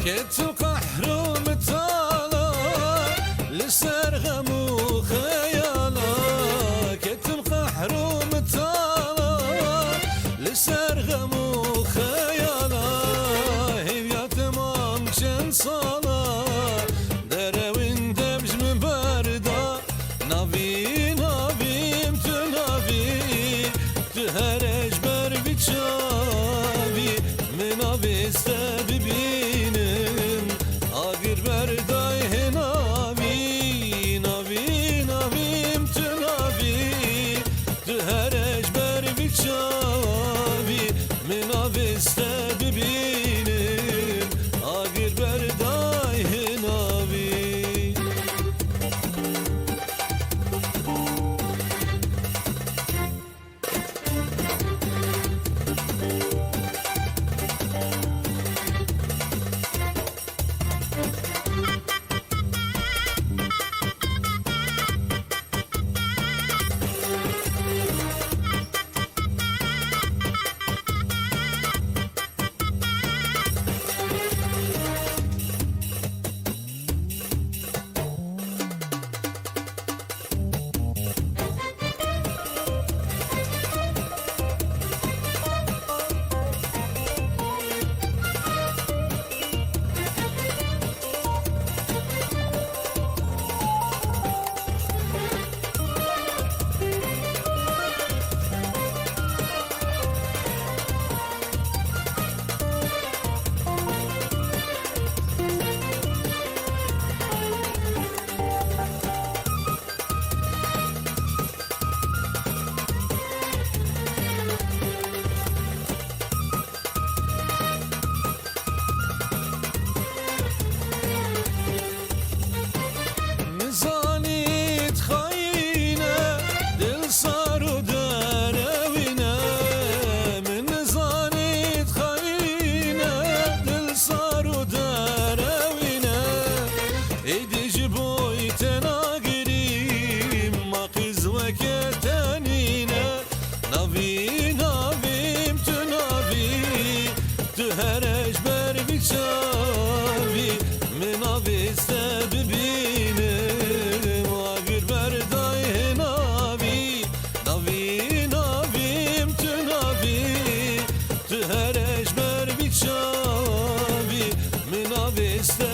كنت القحر متالا لسر غمو خيالا كنت القحر متالا لسر غمو خيالا هيا تمام شن صالا دروين دبج من بردا نبي نبي تنبي تهرج بر بچاوي من aveste bibinin agir berdai henavi navi navim tunavi tuharej ber bichavi min aveste bibinin agir berdai henavi. Tuharej ber bichavi min aveste bibinim agir berdai henavi navi navim tunavi tuharej ber bichavi min aveste